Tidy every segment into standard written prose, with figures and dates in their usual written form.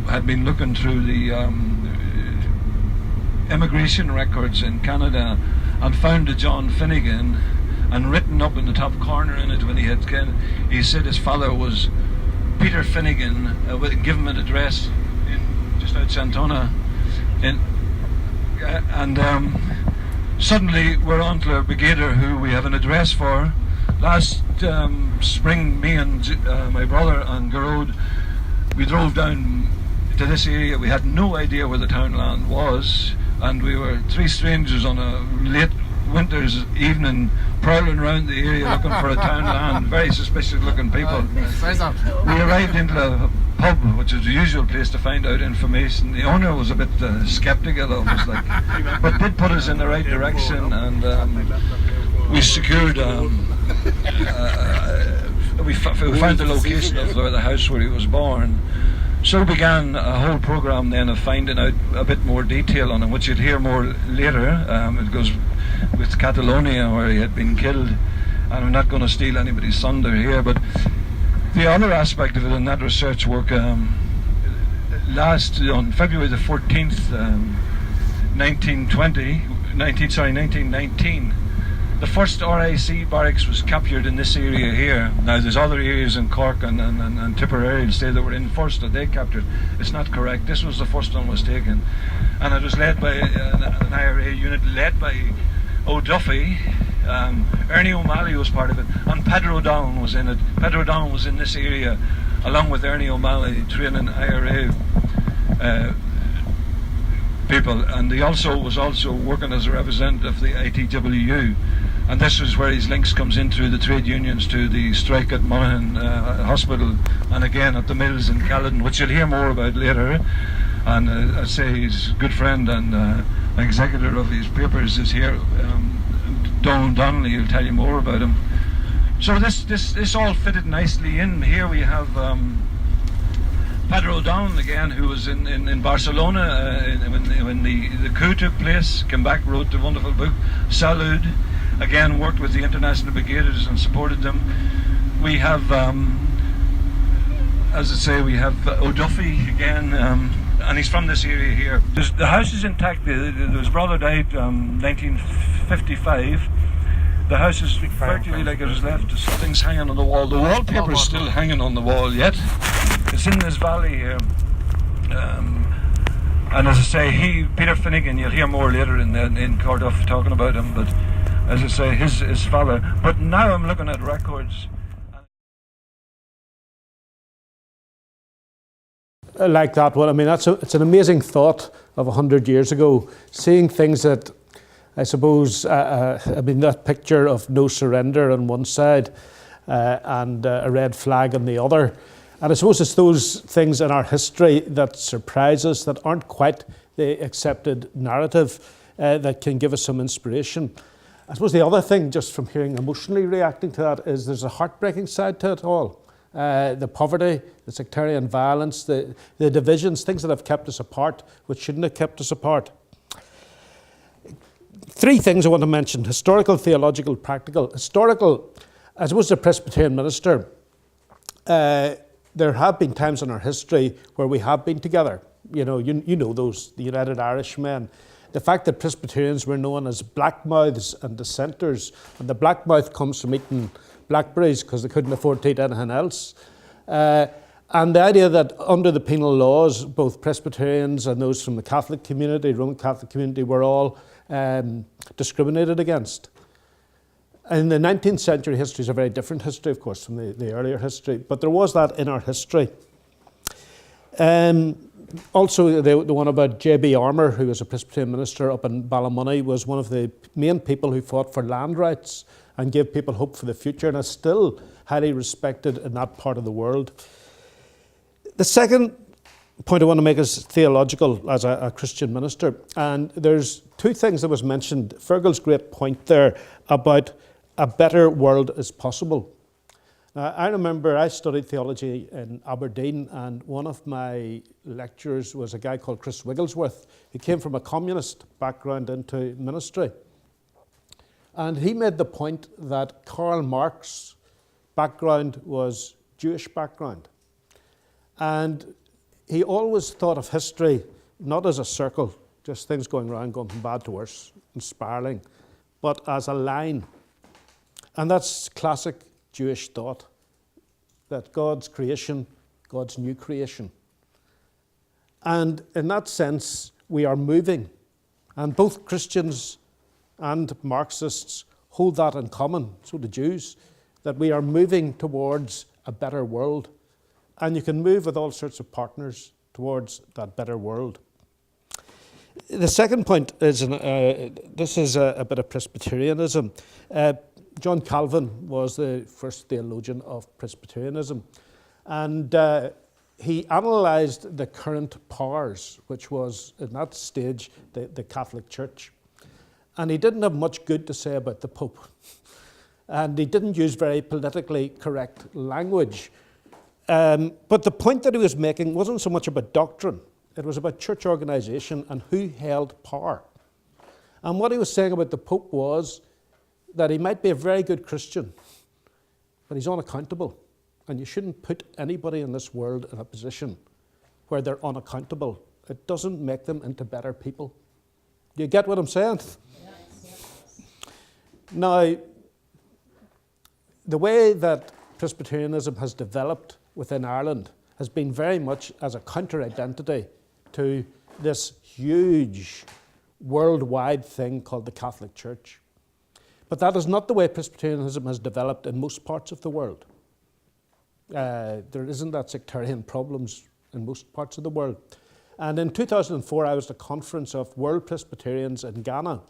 had been looking through the immigration records in Canada and found a John Finnegan, and written up in the top corner in it when he said his father was Peter Finnegan, give him an address just outside Santona, suddenly we're on to a brigadier who we have an address for. Last spring, me and my brother and Gerode, we drove down to this area. We had no idea where the townland was, and we were three strangers on a late winter's evening prowling around the area looking for a townland, very suspicious looking people. We arrived into a pub, which is the usual place to find out information. The owner was a bit sceptical of us, but did put us in the right direction, and we secured we found the location of the house where he was born. So began a whole programme then of finding out a bit more detail on him, which you'll hear more later. It goes with Catalonia, where he had been killed, and I'm not going to steal anybody's thunder here, but the other aspect of it in that research work, on February the 14th, 1919, the first RIC barracks was captured in this area here. Now there's other areas in Cork and Tipperary and say that were in first that they captured. It's not correct. This was the first one was taken, and it was led by an IRA unit led by O'Duffy. Ernie O'Malley was part of it, and Pedro Donnell was in it. Pedro Donnell was in this area along with Ernie O'Malley training IRA people, and he was also working as a representative of the ITWU, and this is where his links comes in through the trade unions to the strike at Monaghan Hospital, and again at the mills in Caledon, which you'll hear more about later. And I'd say his good friend and executor of his papers is here, Donnell. He'll tell you more about him. So this all fitted nicely in. Here we have Pedro O'Donnell again, who was in Barcelona when the coup took place, came back, wrote the wonderful book Salud, again worked with the International Brigaders and supported them. We have, as I say, we have O'Duffy again, and he's from this area here. The house is intact. His brother died 1955. The house is virtually like it was left. Something's hanging on the wall. The wallpaper is still hanging on the wall yet. It's in this valley here. And as I say, Peter Finnegan, you'll hear more later in Cardiff talking about him, but as I say, his father. But now I'm looking at records. Like that one, I mean, it's an amazing thought of 100 years ago, seeing things that, I suppose, I mean, that picture of no surrender on one side and a red flag on the other. And I suppose it's those things in our history that surprise us, that aren't quite the accepted narrative, that can give us some inspiration. I suppose the other thing, just from hearing emotionally reacting to that, is there's a heartbreaking side to it all. The poverty, the sectarian violence, the divisions, things that have kept us apart, which shouldn't have kept us apart. Three things I want to mention: historical, theological, practical. Historical, I suppose, as a Presbyterian minister, there have been times in our history where we have been together. You know those, the United Irishmen. The fact that Presbyterians were known as blackmouths and dissenters, and the blackmouth comes from eating blackberries because they couldn't afford to eat anything else. And the idea that under the penal laws, both Presbyterians and those from the Catholic community, Roman Catholic community, were all discriminated against. In the 19th century, history is a very different history, of course, from the earlier history, but there was that in our history. Also, the one about J.B. Armour, who was a Presbyterian minister up in Ballymoney, was one of the main people who fought for land rights and gave people hope for the future, and is still highly respected in that part of the world. The second point I want to make is theological as a Christian minister, and there's two things that was mentioned. Fergal's great point there about a better world is possible. Now, I remember I studied theology in Aberdeen, and one of my lecturers was a guy called Chris Wigglesworth. He came from a communist background into ministry. And he made the point that Karl Marx's background was Jewish background. And he always thought of history not as a circle, just things going around, going from bad to worse and spiralling, but as a line. And that's classic Jewish thought, that God's creation, God's new creation. And in that sense, we are moving. And both Christians and Marxists hold that in common, so do Jews, that we are moving towards a better world. And you can move with all sorts of partners towards that better world. The second point is, this is a bit of Presbyterianism. John Calvin was the first theologian of Presbyterianism. And he analysed the current powers, which was, in that stage, the Catholic Church. And he didn't have much good to say about the Pope. And he didn't use very politically correct language. But the point that he was making wasn't so much about doctrine. It was about church organisation and who held power. And what he was saying about the Pope was that he might be a very good Christian, but he's unaccountable. And you shouldn't put anybody in this world in a position where they're unaccountable. It doesn't make them into better people. Do you get what I'm saying? Yes. Now, the way that Presbyterianism has developed within Ireland has been very much as a counter-identity to this huge worldwide thing called the Catholic Church. But that is not the way Presbyterianism has developed in most parts of the world. There isn't that sectarian problems in most parts of the world. And in 2004, I was at a conference of World Presbyterians in Ghana.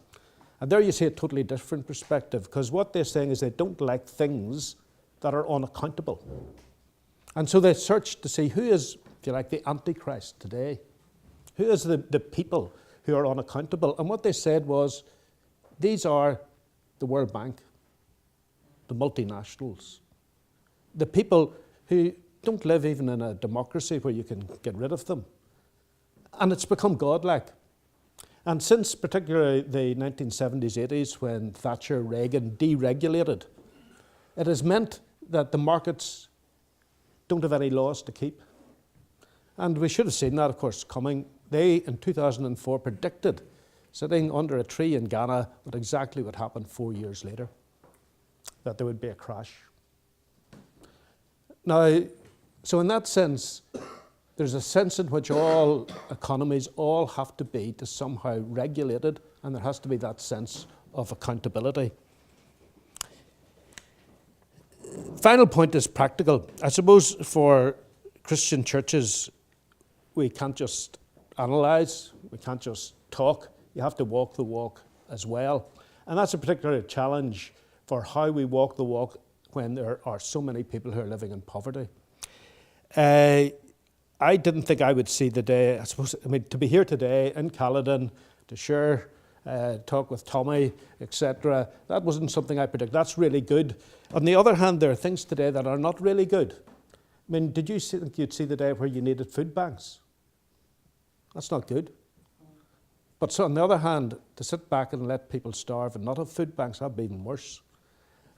And there you see a totally different perspective, because what they're saying is they don't like things that are unaccountable. And so they searched to see who is, if you like, the Antichrist today. Who is the people who are unaccountable? And what they said was, these are the World Bank, the multinationals, the people who don't live even in a democracy where you can get rid of them. And it's become godlike. And since particularly the 1970s, 80s, when Thatcher, Reagan deregulated, it has meant that the markets don't have any laws to keep. And we should have seen that, of course, coming. They, in 2004, predicted, sitting under a tree in Ghana, that exactly what happened 4 years later, that there would be a crash. Now, so in that sense, there's a sense in which all economies all have to be to somehow regulated, and there has to be that sense of accountability. Final point is practical. I suppose for Christian churches, we can't just analyse, we can't just talk, you have to walk the walk as well. And that's a particular challenge for how we walk the walk when there are so many people who are living in poverty. I didn't think I would see the day, to be here today in Caledon, to share, talk with Tommy, etc. That wasn't something I predicted. That's really good. On the other hand, there are things today that are not really good. I mean, did you think you'd see the day where you needed food banks? That's not good. But so on the other hand, to sit back and let people starve and not have food banks, that'd be even worse.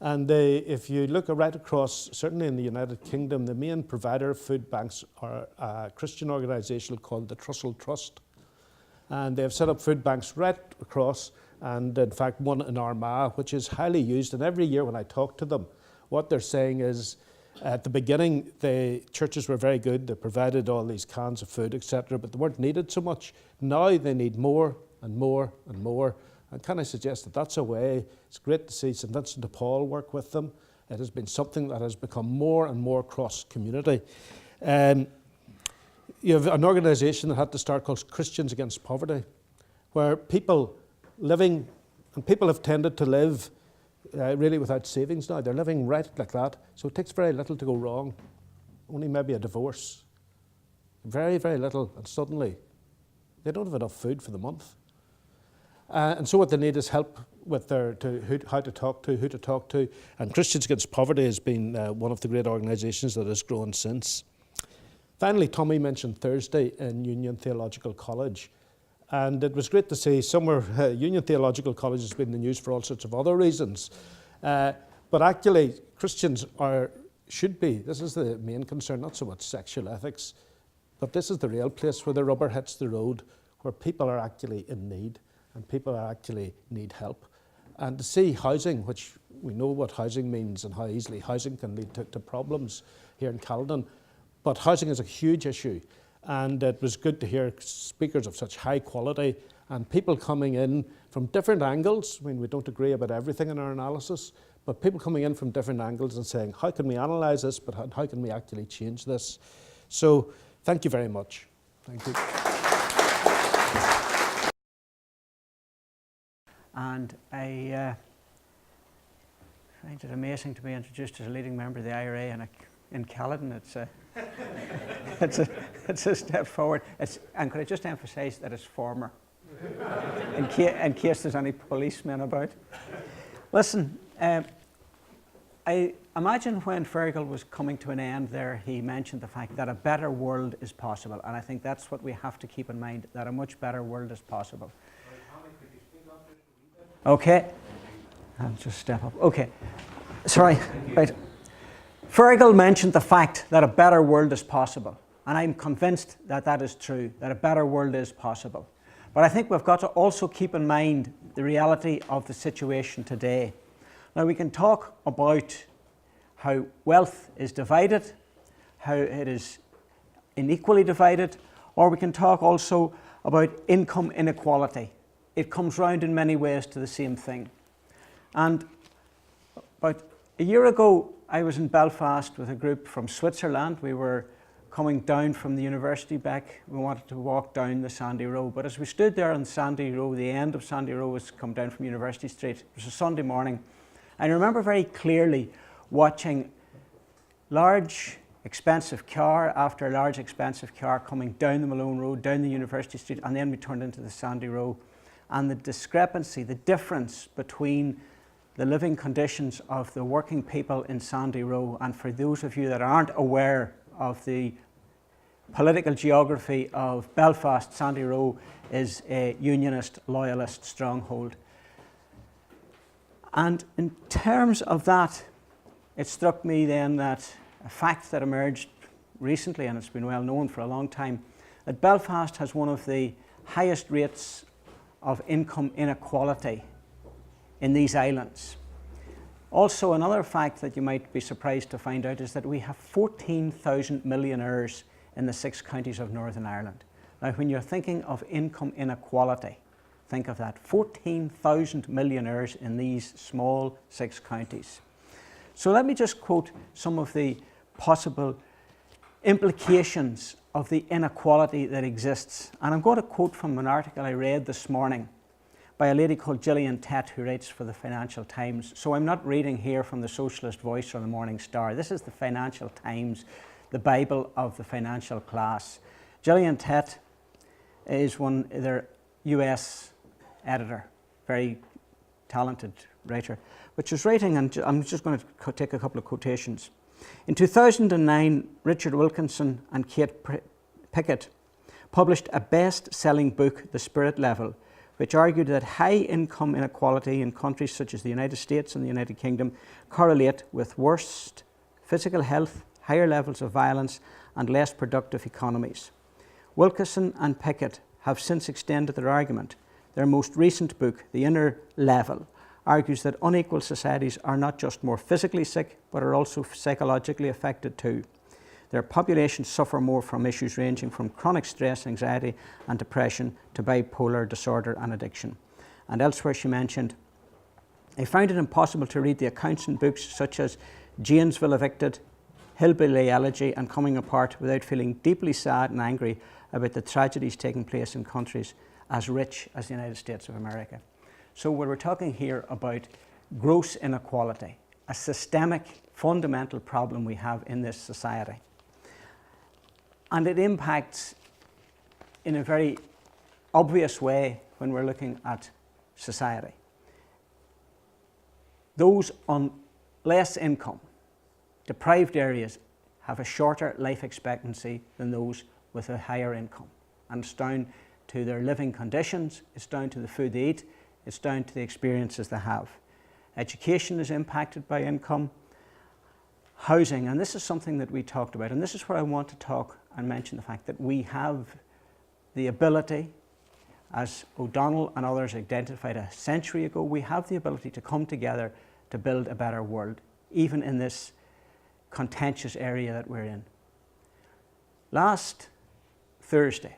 And if you look right across, certainly in the United Kingdom, the main provider of food banks are a Christian organisation called the Trussell Trust. And they've set up food banks right across, and in fact one in Armagh, which is highly used. And every year when I talk to them, what they're saying is, at the beginning, the churches were very good. They provided all these cans of food, etc., but they weren't needed so much. Now they need more and more and more. And can I suggest that that's a way? It's great to see St. Vincent de Paul work with them. It has been something that has become more and more cross-community. You have an organisation that had to start called Christians Against Poverty, where people living, and people have tended to live really without savings now. They're living right like that. So it takes very little to go wrong. Only maybe a divorce. Very, very little. And suddenly they don't have enough food for the month. And so what they need is help with how to talk to, who to talk to. And Christians Against Poverty has been one of the great organisations that has grown since. Finally, Tommy mentioned Thursday in Union Theological College. And it was great to see somewhere Union Theological College has been in the news for all sorts of other reasons. But actually, Christians should be, this is the main concern, not so much sexual ethics, But this is the real place where the rubber hits the road, where people are actually in need and people are actually need help. And to see housing, which we know what housing means and how easily housing can lead to problems here in Caledon, but housing is a huge issue. And it was good to hear speakers of such high quality and people coming in from different angles. I mean, we don't agree about everything in our analysis, but people coming in from different angles and saying, how can we analyse this, but how can we actually change this? So thank you very much. Thank you. And I find it amazing to be introduced as a leading member of the IRA in Caledon. It's a step forward. And could I just emphasise that it's former, in case there's any policemen about. Listen, I imagine when Fergal was coming to an end there, he mentioned the fact that a better world is possible. And I think that's what we have to keep in mind, that a much better world is possible. Okay. I'll just step up. Okay. Sorry. Right. Fergal mentioned the fact that a better world is possible. And I'm convinced that that is true, that a better world is possible. But I think we've got to also keep in mind the reality of the situation today. Now, we can talk about how wealth is divided, how it is unequally divided, or we can talk also about income inequality. It comes round in many ways to the same thing. And about a year ago, I was in Belfast with a group from Switzerland. We were coming down from the university back. We wanted to walk down the Sandy Row. But as we stood there on Sandy Row, the end of Sandy Row was come down from University Street. It was a Sunday morning. I remember very clearly watching large, expensive car after large, expensive car coming down the Malone Road, down the University Street, and then we turned into the Sandy Row. And the discrepancy, the difference between the living conditions of the working people in Sandy Row, and for those of you that aren't aware of the political geography of Belfast, Sandy Row is a unionist, loyalist stronghold. And in terms of that, it struck me then that a fact that emerged recently, and it's been well known for a long time, that Belfast has one of the highest rates of income inequality in these islands. Also, another fact that you might be surprised to find out is that we have 14,000 millionaires in the 6 counties of Northern Ireland. Now, when you're thinking of income inequality, think of that, 14,000 millionaires in these small 6 counties. So let me just quote some of the possible implications of the inequality that exists. And I'm going to quote from an article I read this morning by a lady called Gillian Tett, who writes for the Financial Times. So I'm not reading here from the Socialist Voice or the Morning Star. This is the Financial Times, the Bible of the financial class. Gillian Tett is their US editor, very talented writer, which is writing, and I'm just going to take a couple of quotations. In 2009, Richard Wilkinson and Kate Pickett published a best-selling book, The Spirit Level, which argued that high income inequality in countries such as the United States and the United Kingdom correlate with worse physical health, higher levels of violence, and less productive economies. Wilkinson and Pickett have since extended their argument. Their most recent book, The Inner Level, argues that unequal societies are not just more physically sick, but are also psychologically affected too. Their populations suffer more from issues ranging from chronic stress, anxiety, and depression to bipolar disorder and addiction. And elsewhere she mentioned, I found it impossible to read the accounts in books such as Janesville Evicted, Hillbilly Elegy, and Coming Apart without feeling deeply sad and angry about the tragedies taking place in countries as rich as the United States of America. So we're talking here about gross inequality, a systemic, fundamental problem we have in this society. And it impacts in a very obvious way when we're looking at society. Those on less income, deprived areas, have a shorter life expectancy than those with a higher income. And it's down to their living conditions, it's down to the food they eat, it's down to the experiences they have. Education is impacted by income. housing, and this is something that we talked about, and this is where I want to talk and mention the fact that we have the ability, as O'Donnell and others identified a century ago, we have the ability to come together to build a better world, even in this contentious area that we're in. Last Thursday,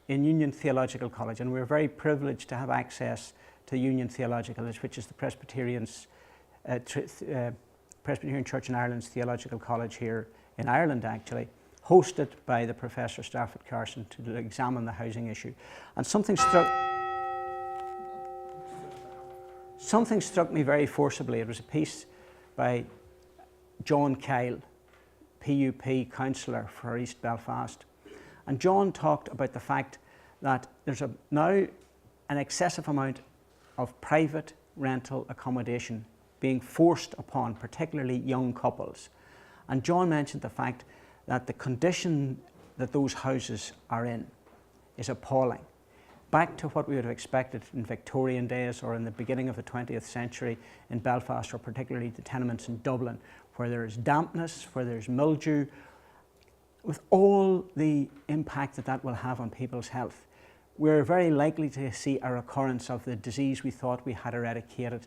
in Union Theological College, and we're very privileged to have access to Union Theological College, which is the Presbyterian Church in Ireland's Theological College here in Ireland, actually, hosted by the Professor Stafford Carson to examine the housing issue. And something struck me very forcibly. It was a piece by John Kyle, PUP councillor for East Belfast. And John talked about the fact that there's now an excessive amount of private rental accommodation being forced upon particularly young couples. And John mentioned the fact that the condition that those houses are in is appalling. Back to what we would have expected in Victorian days or in the beginning of the 20th century in Belfast, or particularly the tenements in Dublin, where there is dampness, where there's mildew, with all the impact that that will have on people's health. We're very likely to see a recurrence of the disease we thought we had eradicated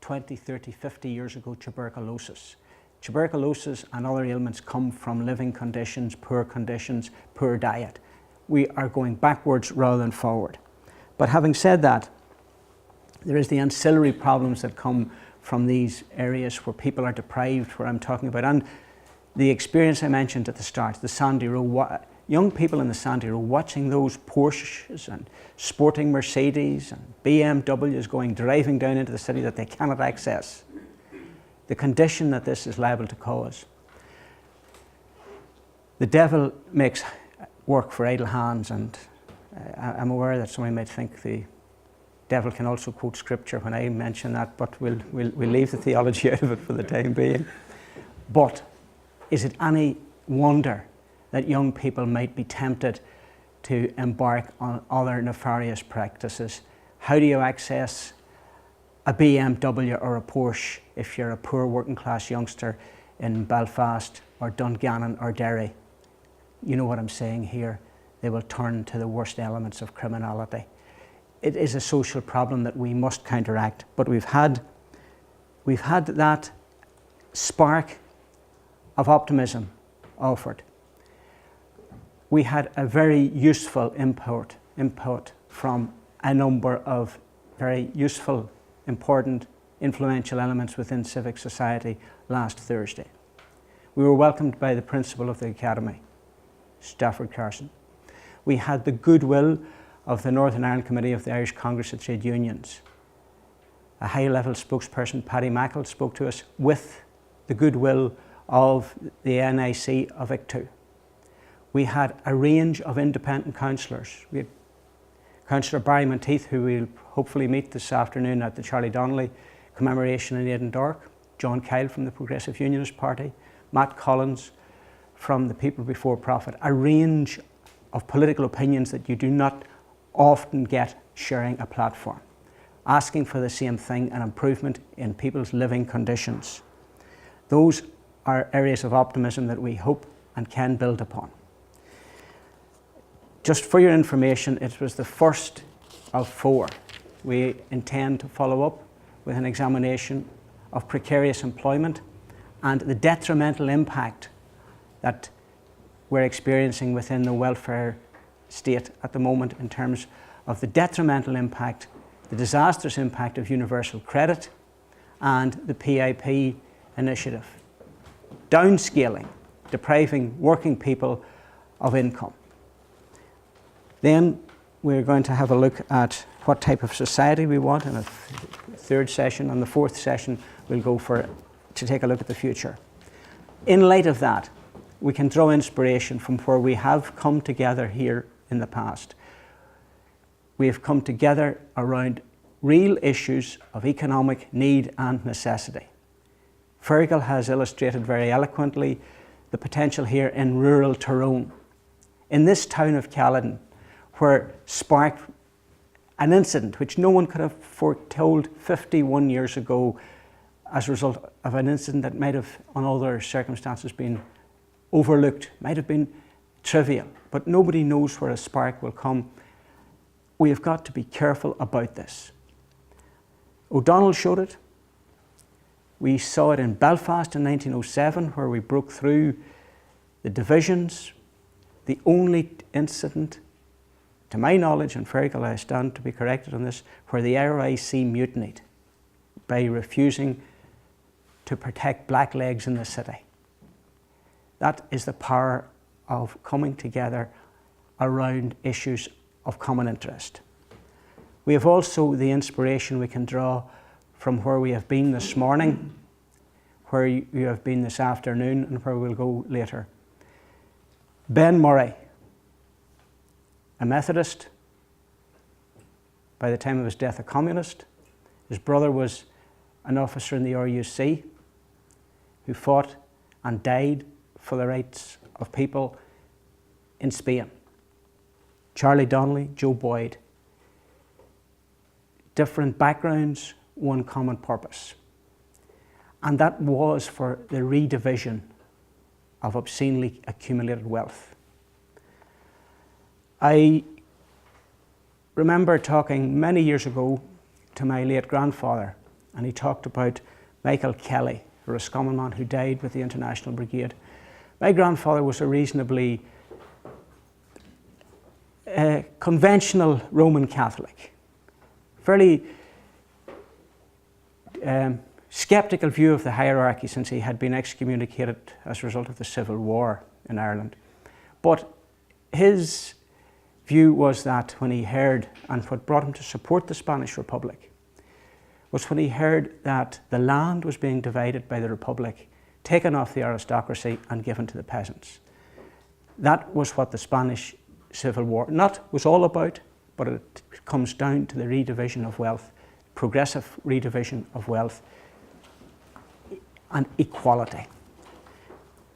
20, 30, 50 years ago, tuberculosis. Tuberculosis and other ailments come from living conditions, poor diet. We are going backwards rather than forward. But having said that, there is the ancillary problems that come from these areas where people are deprived, where I'm talking about. And the experience I mentioned at the start, the Sandy Row, young people in the Sandy Row watching those Porsches and sporting Mercedes and BMWs driving down into the city that they cannot access. The condition that this is liable to cause. The devil makes work for idle hands, and I'm aware that somebody might think the devil can also quote scripture when I mention that, but we'll leave the theology out of it for the time being. But is it any wonder that young people might be tempted to embark on other nefarious practices? How do you access a BMW or a Porsche if you're a poor working class youngster in Belfast or Dungannon or Derry? You know what I'm saying here. They will turn to the worst elements of criminality. It is a social problem that we must counteract, but we've had that spark of optimism offered. We had a very useful input from a number of very useful, important, influential elements within civic society last Thursday. We were welcomed by the principal of the Academy, Stafford Carson. We had the goodwill of the Northern Ireland Committee of the Irish Congress of Trade Unions. A high-level spokesperson, Paddy Mackle, spoke to us with the goodwill of the NIC of ICTU. We had a range of independent councillors. We had Councillor Barry Monteith, who we'll hopefully meet this afternoon at the Charlie Donnelly commemoration in Edendork, John Kyle from the Progressive Unionist Party, Matt Collins from the People Before Profit, a range of political opinions that you do not often get sharing a platform, asking for the same thing, an improvement in people's living conditions. Those are areas of optimism that we hope and can build upon. Just for your information, it was the first of 4. We intend to follow up with an examination of precarious employment and the detrimental impact that we're experiencing within the welfare state at the moment in terms of the detrimental impact, the disastrous impact of universal credit and the PIP initiative. Downscaling, depriving working people of income. Then we're going to have a look at what type of society we want in a third session, and the fourth session we'll go to take a look at the future. In light of that, we can draw inspiration from where we have come together here in the past. We have come together around real issues of economic need and necessity. Fergal has illustrated very eloquently the potential here in rural Tyrone, in this town of Caledon, where sparked an incident which no one could have foretold 51 years ago, as a result of an incident that might have, on other circumstances, been overlooked, might have been trivial, but nobody knows where a spark will come. We have got to be careful about this. O'Donnell showed it. We saw it in Belfast in 1907, where we broke through the divisions. The only incident, to my knowledge, and Fergal, I stand to be corrected on this, where the RIC mutinied by refusing to protect blacklegs in the city. That is the power of coming together around issues of common interest. We have also the inspiration we can draw from where we have been this morning, where you have been this afternoon, and where we'll go later. Ben Murray, a Methodist, by the time of his death a communist. His brother was an officer in the RUC who fought and died for the rights of people in Spain. Charlie Donnelly, Joe Boyd. Different backgrounds, one common purpose. And that was for the redivision of obscenely accumulated wealth. I remember talking many years ago to my late grandfather, and he talked about Michael Kelly, a Roscommon man who died with the International Brigade. My grandfather was a reasonably conventional Roman Catholic, fairly sceptical view of the hierarchy, since he had been excommunicated as a result of the Civil War in Ireland. But his view was that when he heard, and what brought him to support the Spanish Republic, was when he heard that the land was being divided by the Republic, taken off the aristocracy and given to the peasants. That was what the Spanish Civil War was all about, but it comes down to the redivision of wealth, progressive redivision of wealth and equality.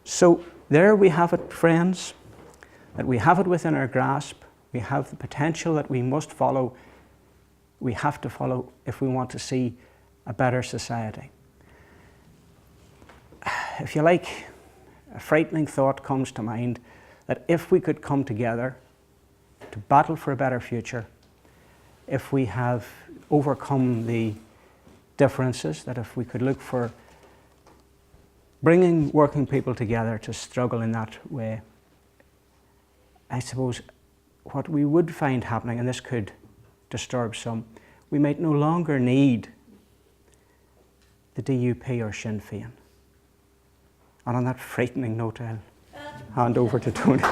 So there we have it, friends, that we have it within our grasp. We have the potential that we must follow. We have to follow if we want to see a better society. If you like, a frightening thought comes to mind that if we could come together to battle for a better future, if we have overcome the differences, that if we could look for bringing working people together to struggle in that way, I suppose what we would find happening, and this could disturb some, we might no longer need the DUP or Sinn Féin. And on that frightening note, I'll hand over to Tony.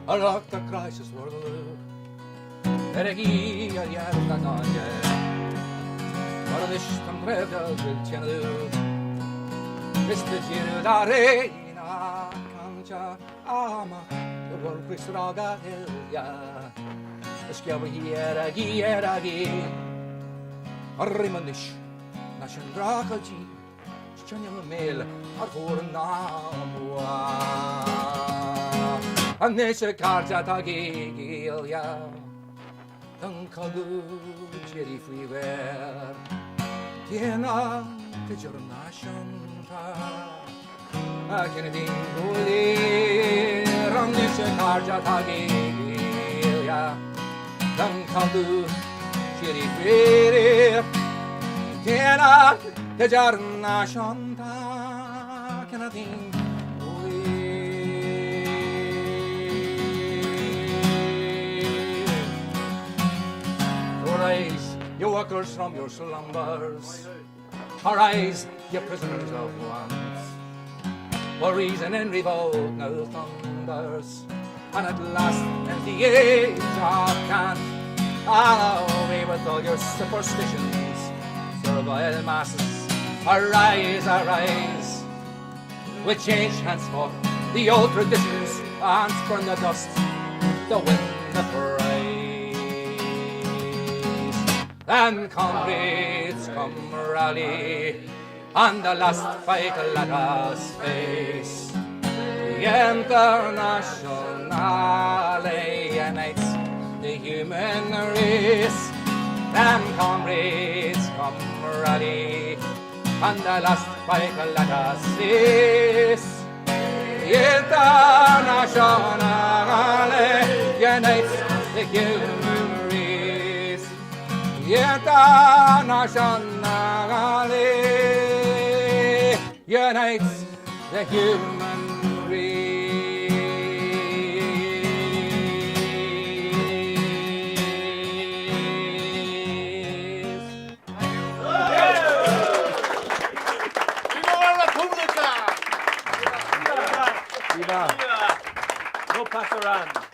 Alak the crisis world. Eregi a yarda nanje. Vardish tam revda chenu. Mr. Jirda reina kanja ama. The world prisraga helja. Eskiawa eregi. Arrimanish. Nashin drakaji. Chanyam mel. Arvorna. And this a carja tagilya, Dunkalu, Jerry Freeware, Tiena, the Jornation, a Kennedy, and this a carja tagilya, Dunkalu, Jerry Freeware, Tiena, the Jornation, Kennedy. Arise, you workers from your slumbers. Arise, you prisoners of want. For reason and revolt now thunders. And at last, in the age of cant, away with all your superstitions. Servile masses, arise, arise. We change henceforth the old traditions and spurn the dust, the wind, the praise. and comrades come rally, and the last fight let us face. The International unites the human race. Them comrades come rally, and the last fight let us face. The International unites the human race. The International unites the human Go Pastoran.